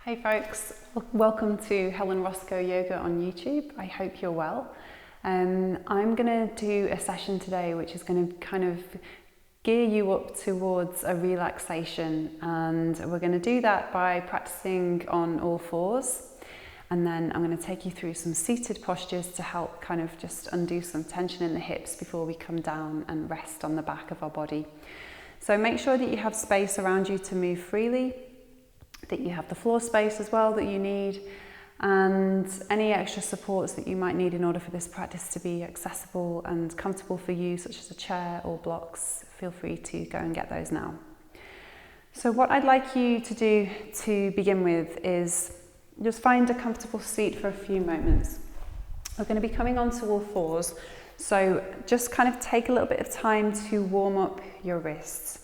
Hey folks, welcome to Helen Roscoe Yoga on YouTube. I hope you're well. I'm going to do a session today which is going to kind of gear you up towards a relaxation, and we're going to do that by practicing on all fours, and then I'm going to take you through some seated postures to help kind of just undo some tension in the hips before we come down and rest on the back of our body. So make sure that you have space around you to move freely, that you have the floor space as well that you need, and any extra supports that you might need in order for this practice to be accessible and comfortable for you, such as a chair or blocks. Feel free to go and get those now. So what I'd like you to do to begin with is just find a comfortable seat for a few moments. We're going to be coming onto all fours, so just kind of take a little bit of time to warm up your wrists.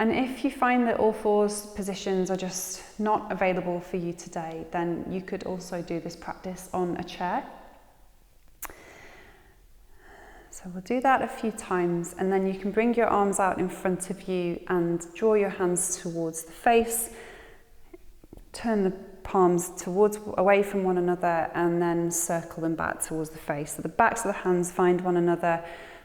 And if you find that all fours positions are just not available for you today, then you could also do this practice on a chair. So we'll do that a few times, and then you can bring your arms out in front of you and draw your hands towards the face. Turn the palms away from one another, and then circle them back towards the face. So the backs of the hands find one another,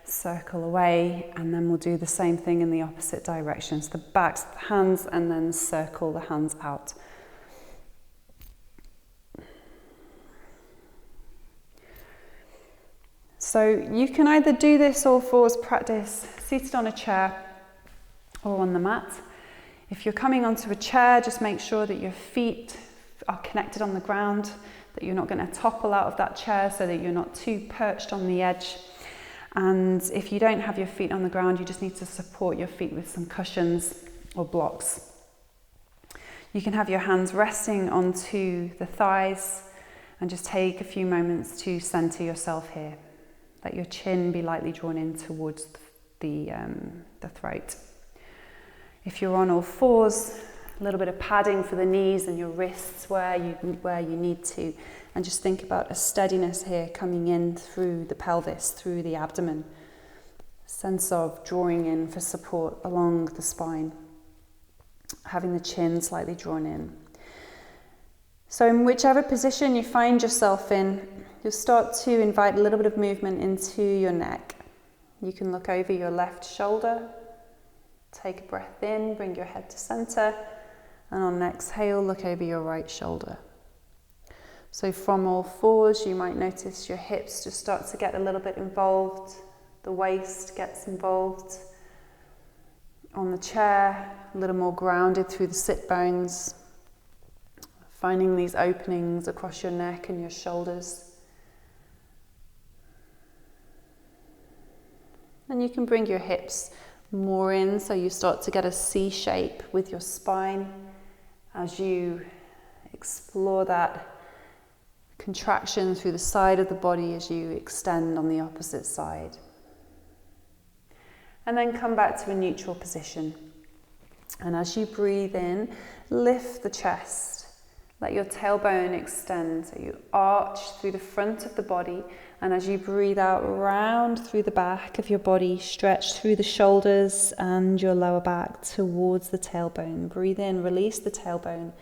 circle away, and then we'll do the same thing in the opposite direction. So the backs of the hands, and then circle the hands out. So you can either do this all fours practice seated on a chair or on the mat. If you're coming onto a chair, just make sure that your feet are connected on the ground, that you're not going to topple out of that chair, so that you're not too perched on the edge. And if you don't have your feet on the ground, you just need to support your feet with some cushions or blocks. You can have your hands resting onto the thighs and just take a few moments to center yourself here. Let your chin be lightly drawn in towards the throat. If you're on all fours, a little bit of padding for the knees and your wrists where you need to. And just think about a steadiness here coming in through the pelvis, through the abdomen. Sense of drawing in for support along the spine. Having the chin slightly drawn in. So in whichever position you find yourself in, you'll start to invite a little bit of movement into your neck. You can look over your left shoulder. Take a breath in, bring your head to center. And on an exhale, look over your right shoulder. So from all fours, you might notice your hips just start to get a little bit involved. The waist gets involved. On the chair, a little more grounded through the sit bones. Finding these openings across your neck and your shoulders. And you can bring your hips more in, so you start to get a C shape with your spine as you explore that contraction through the side of the body as you extend on the opposite side. And then come back to a neutral position. And as you breathe in, lift the chest. Let your tailbone extend, so you arch through the front of the body. And as you breathe out, round through the back of your body, stretch through the shoulders and your lower back towards the tailbone. Breathe in, release the tailbone,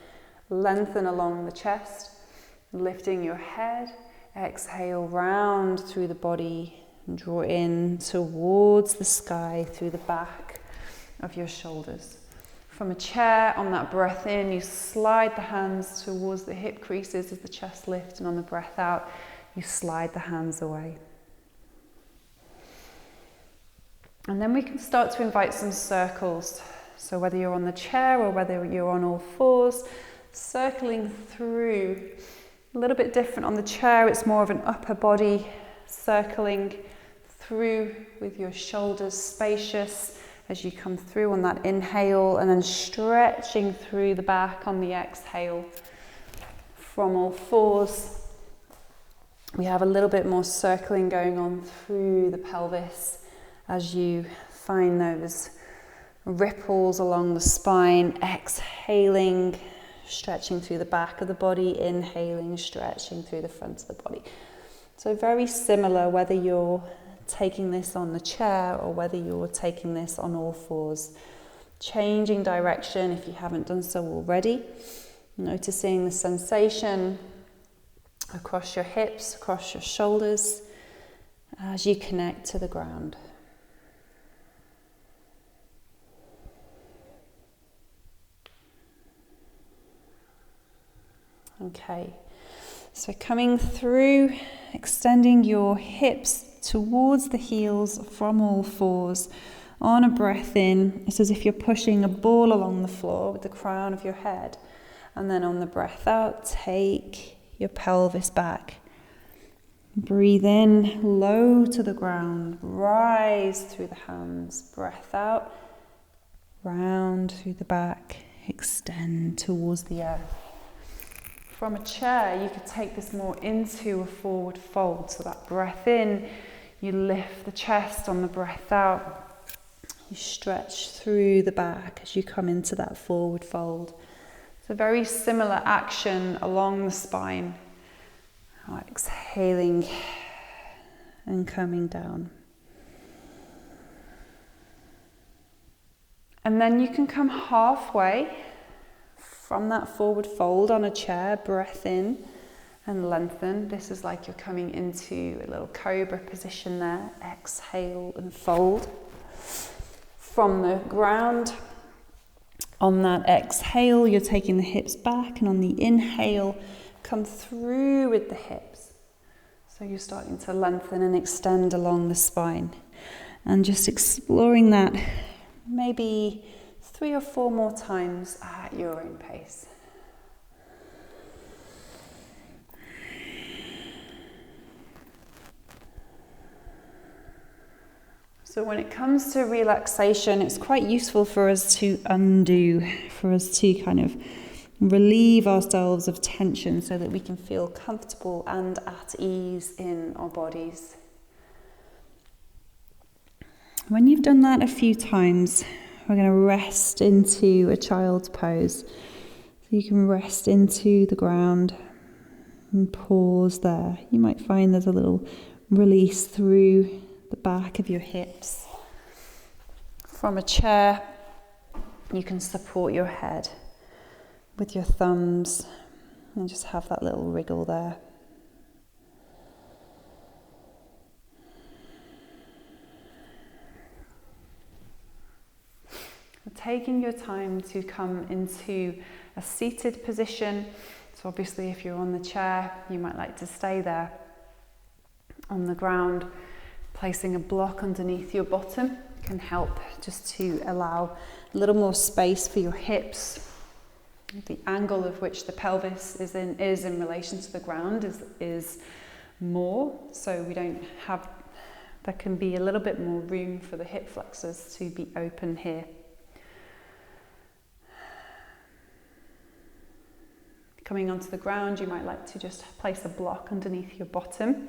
lengthen along the chest, lifting your head. Exhale, round through the body, and draw in towards the sky through the back of your shoulders. From a chair, on that breath in, you slide the hands towards the hip creases as the chest lifts, and on the breath out, you slide the hands away. And then we can start to invite some circles. So whether you're on the chair or whether you're on all fours, circling through. A little bit different on the chair, it's more of an upper body circling through with your shoulders spacious as you come through on that inhale, and then stretching through the back on the exhale. From all fours, we have a little bit more circling going on through the pelvis as you find those ripples along the spine. Exhaling, stretching through the back of the body. Inhaling, stretching through the front of the body. So very similar whether you're taking this on the chair or whether you're taking this on all fours. Changing direction if you haven't done so already. Noticing the sensation across your hips, across your shoulders, as you connect to the ground. Okay, so coming through, extending your hips towards the heels from all fours. On a breath in, it's as if you're pushing a ball along the floor with the crown of your head. And then on the breath out, take your pelvis back. Breathe in, low to the ground, rise through the hands. Breath out, round through the back, extend towards the earth. From a chair, you could take this more into a forward fold. So that breath in, you lift the chest. On the breath out, you stretch through the back as you come into that forward fold. It's a very similar action along the spine. Exhaling and coming down. And then you can come halfway from that forward fold on a chair, breath in and lengthen. This is like you're coming into a little cobra position there. Exhale and fold. From the ground, on that exhale, you're taking the hips back, and on the inhale, come through with the hips. So you're starting to lengthen and extend along the spine. And just exploring that maybe 3 or 4 more times at your own pace. So when it comes to relaxation, it's quite useful for us to undo, for us to kind of relieve ourselves of tension so that we can feel comfortable and at ease in our bodies. When you've done that a few times, we're going to rest into a child's pose. So you can rest into the ground and pause there. You might find there's a little release through the back of your hips. From a chair, you can support your head with your thumbs and just have that little wriggle there. Taking your time to come into a seated position. So obviously if you're on the chair, you might like to stay there. On the ground, placing a block underneath your bottom can help just to allow a little more space for your hips. The angle of which the pelvis is in relation to the ground is more, so we don't have, there can be a little bit more room for the hip flexors to be open here. Coming onto the ground, you might like to just place a block underneath your bottom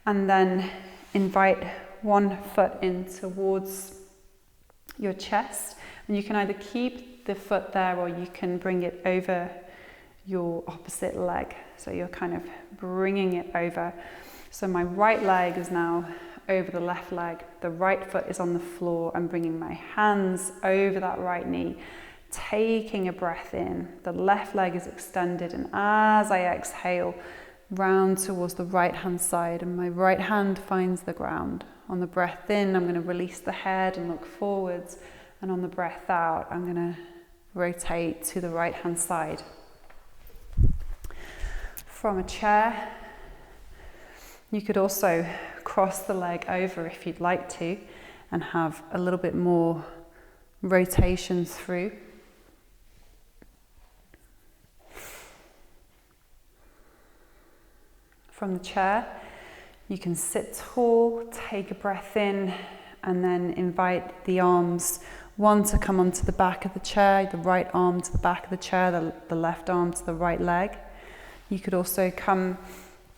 and then invite one foot in towards your chest, and you can either keep the foot there or you can bring it over your opposite leg, so you're kind of bringing it over. So my right leg is now over the left leg, the right foot is on the floor. I'm bringing my hands over that right knee, taking a breath in, the left leg is extended, and as I exhale, round towards the right hand side, and my right hand finds the ground. On the breath in, I'm going to release the head and look forwards, and on the breath out, I'm going to rotate to the right hand side. From a chair, you could also cross the leg over if you'd like to and have a little bit more rotation through. From the chair, you can sit tall, take a breath in, and then invite the arms, one to come onto the back of the chair, the right arm to the back of the chair, the left arm to the right leg. You could also come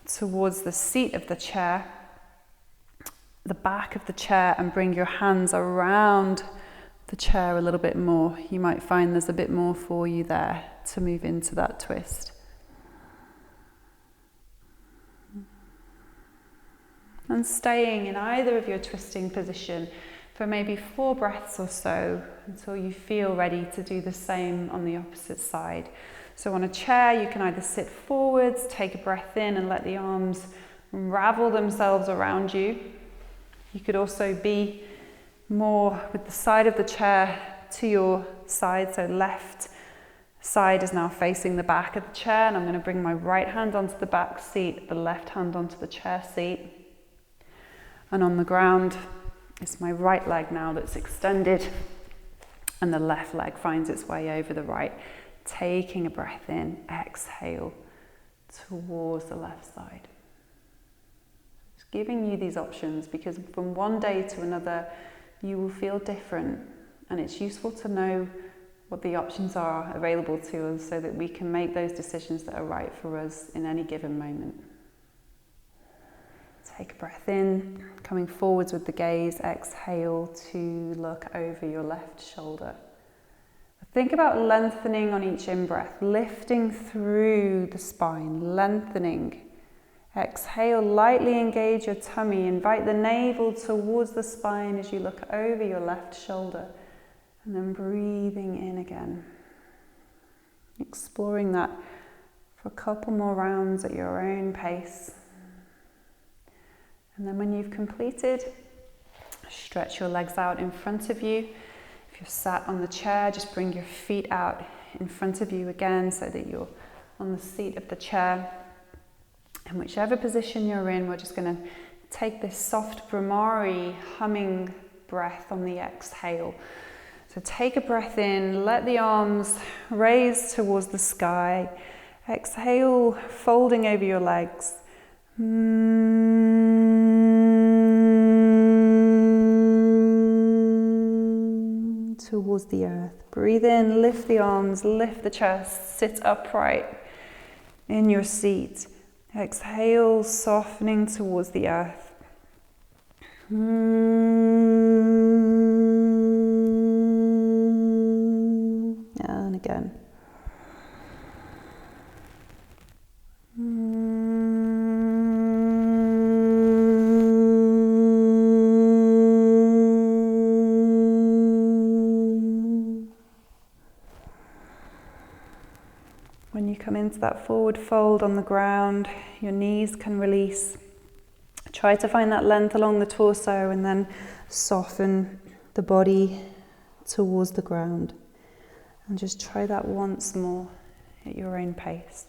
towards the seat of the chair, the back of the chair, and bring your hands around the chair a little bit more. You might find there's a bit more for you there to move into that twist. And staying in either of your twisting position for maybe 4 breaths or so until you feel ready to do the same on the opposite side. So on a chair, you can either sit forwards, take a breath in and let the arms unravel themselves around you. You could also be more with the side of the chair to your side, so left side is now facing the back of the chair, and I'm going to bring my right hand onto the back seat, the left hand onto the chair seat. And on the ground, it's my right leg now that's extended, and the left leg finds its way over the right. Taking a breath in, exhale towards the left side. Just giving you these options, because from one day to another, you will feel different, and it's useful to know what the options are available to us so that we can make those decisions that are right for us in any given moment. Take a breath in, coming forwards with the gaze, exhale to look over your left shoulder. Think about lengthening on each in-breath, lifting through the spine, lengthening. Exhale, lightly engage your tummy, invite the navel towards the spine as you look over your left shoulder, and then breathing in again. Exploring that for a couple more rounds at your own pace. And then when you've completed, stretch your legs out in front of you. If you're sat on the chair, just bring your feet out in front of you again so that you're on the seat of the chair. And whichever position you're in, we're just going to take this soft Brahmari humming breath on the exhale. So take a breath in, let the arms raise towards the sky. Exhale, folding over your legs. Towards the earth. Breathe in, lift the arms, lift the chest, sit upright in your seat. Exhale, softening towards the earth. And again. When you come into that forward fold on the ground, your knees can release. Try to find that length along the torso and then soften the body towards the ground. And just try that once more at your own pace.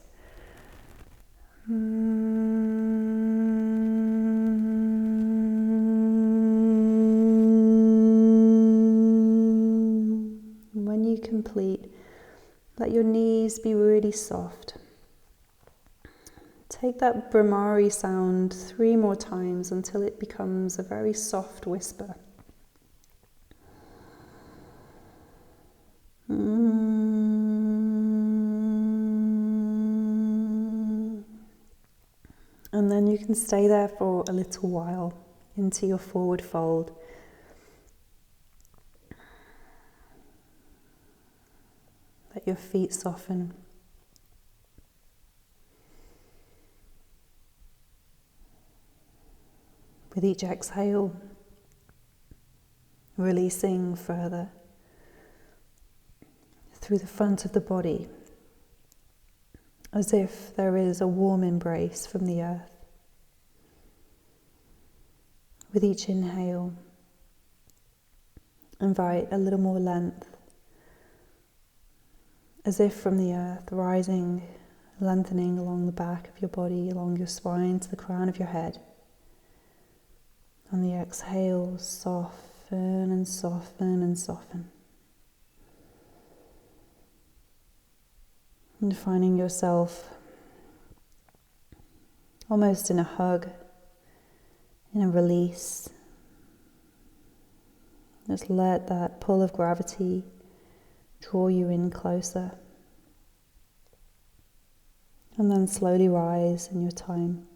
When you complete, let your knees be really soft. Take that Brahmari sound 3 more times until it becomes a very soft whisper. And then you can stay there for a little while into your forward fold. Let your feet soften. With each exhale, releasing further through the front of the body, as if there is a warm embrace from the earth. With each inhale, invite a little more length, as if from the earth, rising, lengthening along the back of your body, along your spine to the crown of your head. On the exhale, soften and soften and soften. And finding yourself almost in a hug, in a release. Just let that pull of gravity draw you in closer. And then slowly rise in your time,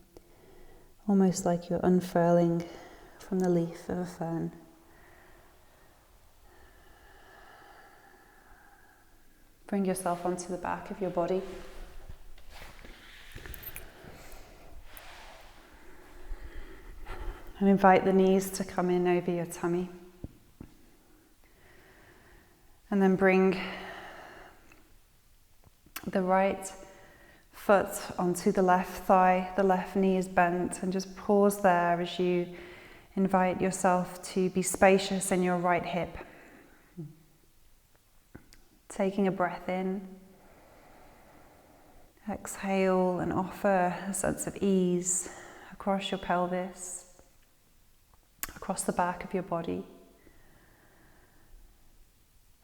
almost like you're unfurling from the leaf of a fern. Bring yourself onto the back of your body. And invite the knees to come in over your tummy. And then bring the right foot onto the left thigh, the left knee is bent, and just pause there as you invite yourself to be spacious in your right hip. Taking a breath in, exhale and offer a sense of ease across your pelvis, across the back of your body.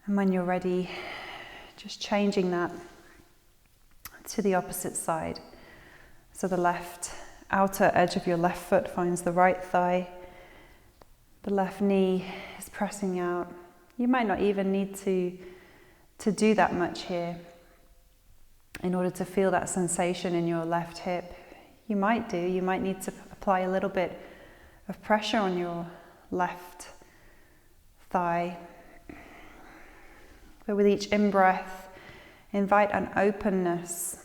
And when you're ready, just changing that to the opposite side. So the left outer edge of your left foot finds the right thigh. The left knee is pressing out. You might not even need to do that much here in order to feel that sensation in your left hip. You might need to apply a little bit of pressure on your left thigh. But with each in-breath, invite an openness.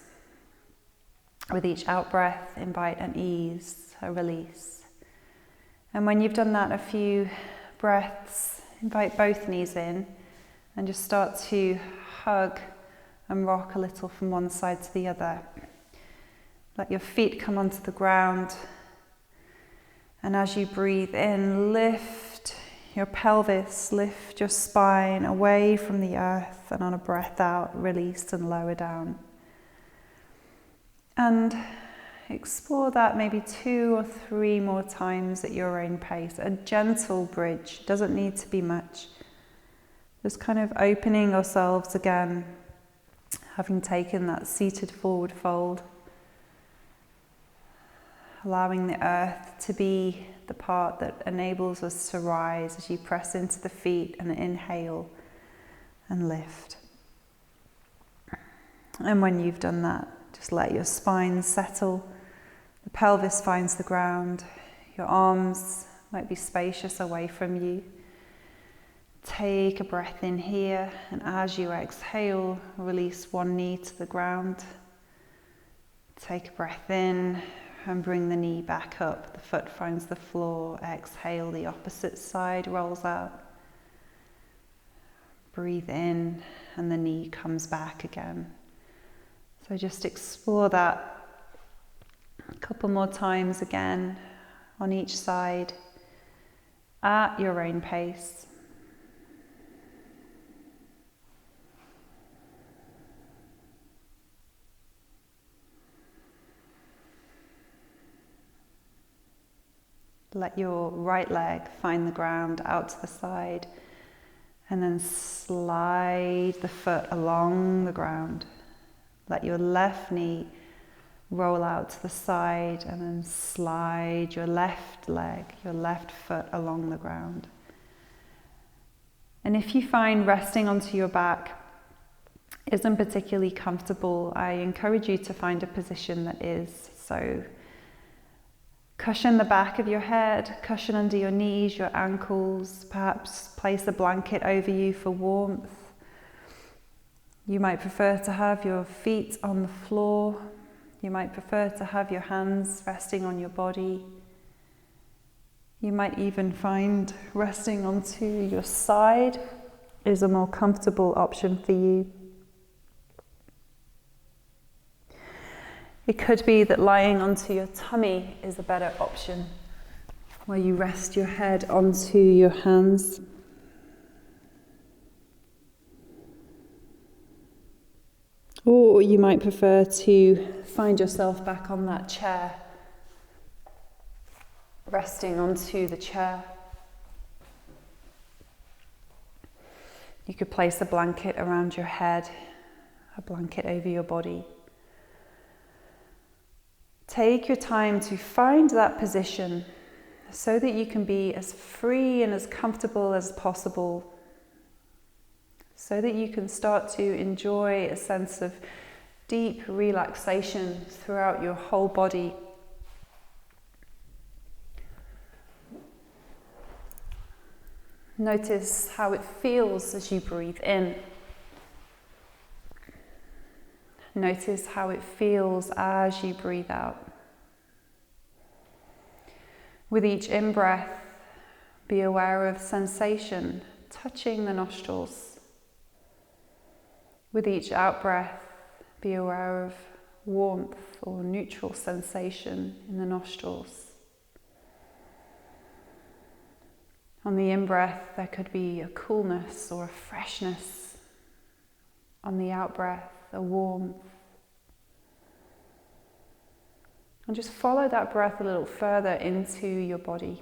With each out-breath, invite an ease, a release. And when you've done that a few breaths, invite both knees in and just start to hug and rock a little from one side to the other. Let your feet come onto the ground. And as you breathe in, lift your pelvis, lift your spine away from the earth, and on a breath out, release and lower down. And explore that maybe 2 or 3 more times at your own pace. A gentle bridge, doesn't need to be much. Just kind of opening ourselves again, having taken that seated forward fold. Allowing the earth to be the part that enables us to rise as you press into the feet and inhale and lift. And when you've done that, just let your spine settle. The pelvis finds the ground. Your arms might be spacious away from you. Take a breath in here, and as you exhale, release one knee to the ground. Take a breath in and bring the knee back up. The foot finds the floor. Exhale, the opposite side rolls out. Breathe in, and the knee comes back again. So just explore that a couple more times again on each side at your own pace. Let your right leg find the ground out to the side, and then slide the foot along the ground. Let your left knee roll out to the side, and then slide your left leg, your left foot along the ground. And if you find resting onto your back isn't particularly comfortable, I encourage you to find a position that is. So cushion the back of your head, cushion under your knees, your ankles, perhaps place a blanket over you for warmth. You might prefer to have your feet on the floor. You might prefer to have your hands resting on your body. You might even find resting onto your side is a more comfortable option for you. It could be that lying onto your tummy is a better option, where you rest your head onto your hands. Or you might prefer to find yourself back on that chair, resting onto the chair. You could place a blanket around your head, a blanket over your body. Take your time to find that position so that you can be as free and as comfortable as possible, so that you can start to enjoy a sense of deep relaxation throughout your whole body. Notice how it feels as you breathe in. Notice how it feels as you breathe out. With each in-breath, be aware of sensation touching the nostrils. With each out-breath, Be aware of warmth or neutral sensation in the nostrils. On the in-breath, there could be a coolness or a freshness. On the out-breath, a warmth. And just follow that breath a little further into your body.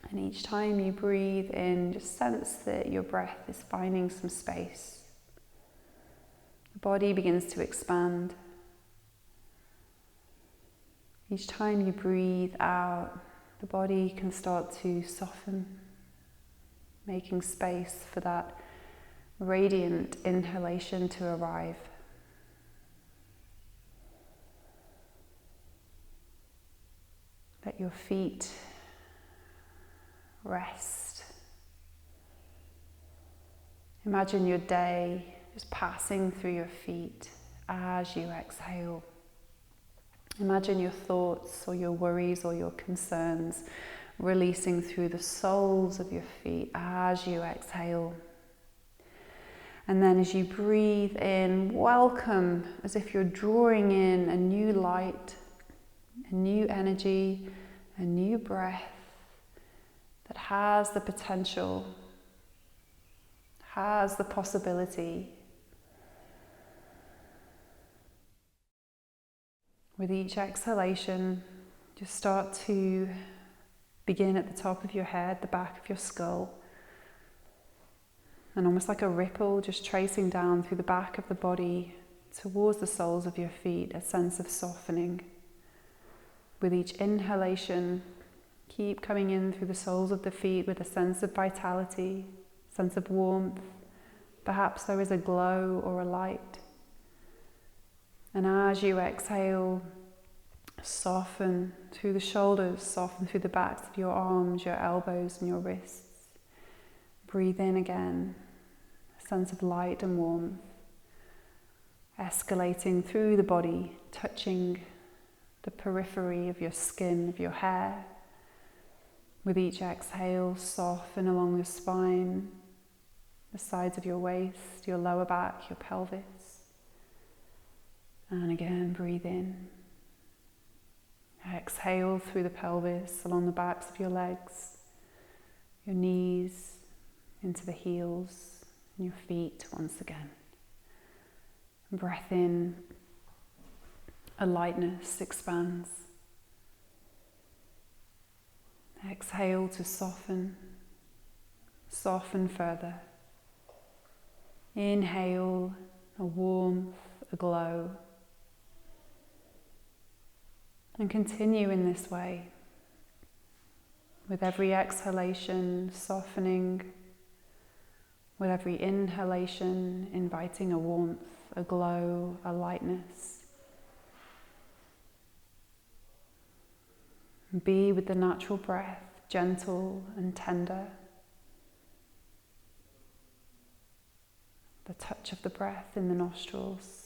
And each time you breathe in, just sense that your breath is finding some space. The body begins to expand. Each time you breathe out, the body can start to soften, making space for that radiant inhalation to arrive. Let your feet rest. Imagine your day just passing through your feet as you exhale. Imagine your thoughts or your worries or your concerns releasing through the soles of your feet as you exhale. And then as you breathe in, welcome as if you're drawing in a new light, a new energy, a new breath that has the potential, has the possibility. With each exhalation, just start to begin at the top of your head, the back of your skull, and almost like a ripple, just tracing down through the back of the body towards the soles of your feet, a sense of softening. With each inhalation, keep coming in through the soles of the feet with a sense of vitality, sense of warmth. Perhaps there is a glow or a light. And as you exhale, soften through the shoulders, soften through the backs of your arms, your elbows and your wrists. Breathe in again, a sense of light and warmth, escalating through the body, touching the periphery of your skin, of your hair. With each exhale, soften along the spine, the sides of your waist, your lower back, your pelvis. And again, breathe in. Exhale through the pelvis, along the backs of your legs, your knees, into the heels, and your feet once again. Breath in, a lightness expands. Exhale to soften, soften further. Inhale, a warmth, a glow. And continue in this way. With every exhalation, softening. With every inhalation, inviting a warmth, a glow, a lightness. Be with the natural breath, gentle and tender. The touch of the breath in the nostrils.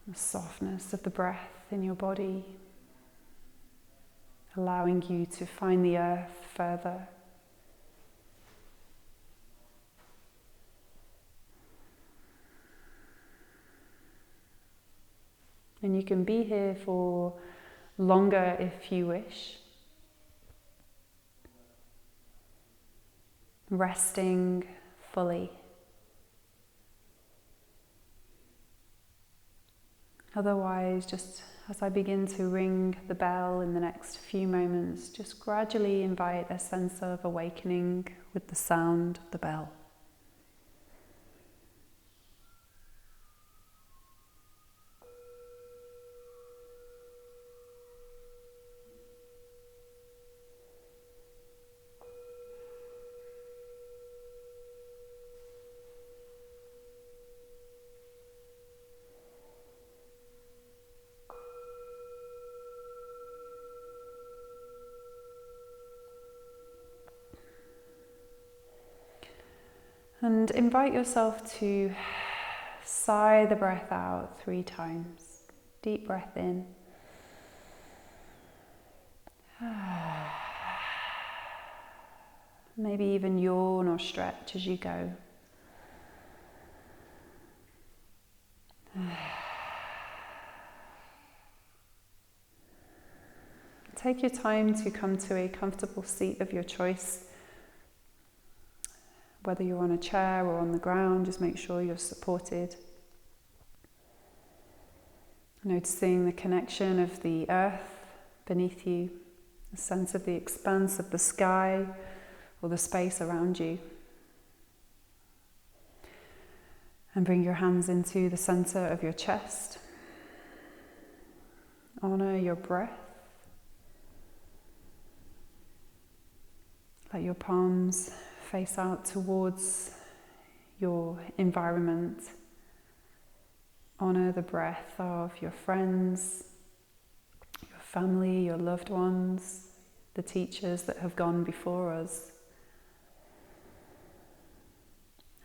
The softness of the breath in your body, allowing you to find the earth further. And you can be here for longer if you wish. Resting fully. Otherwise, just as I begin to ring the bell in the next few moments, just gradually invite a sense of awakening with the sound of the bell. And invite yourself to sigh the breath out 3 times. Deep breath in. Maybe even yawn or stretch as you go. Take your time to come to a comfortable seat of your choice. Whether you're on a chair or on the ground, just make sure you're supported. Noticing the connection of the earth beneath you, a sense of the expanse of the sky or the space around you. And bring your hands into the center of your chest. Honor your breath. Let your palms face out towards your environment. Honor the breath of your friends, your family, your loved ones, the teachers that have gone before us.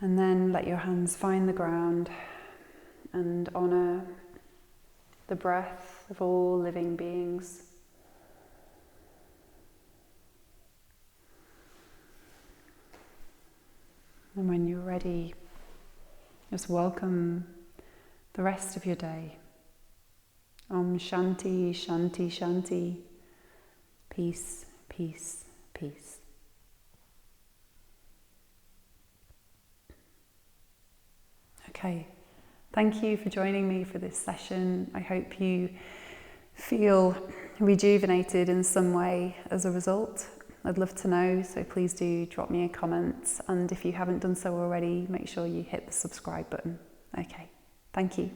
And then let your hands find the ground and honor the breath of all living beings. And when you're ready, just welcome the rest of your day. Om Shanti, Shanti, Shanti. Peace, peace, peace. Okay, thank you for joining me for this session. I hope you feel rejuvenated in some way as a result. I'd love to know, so please do drop me a comment. And if you haven't done so already, make sure you hit the subscribe button. Okay, thank you.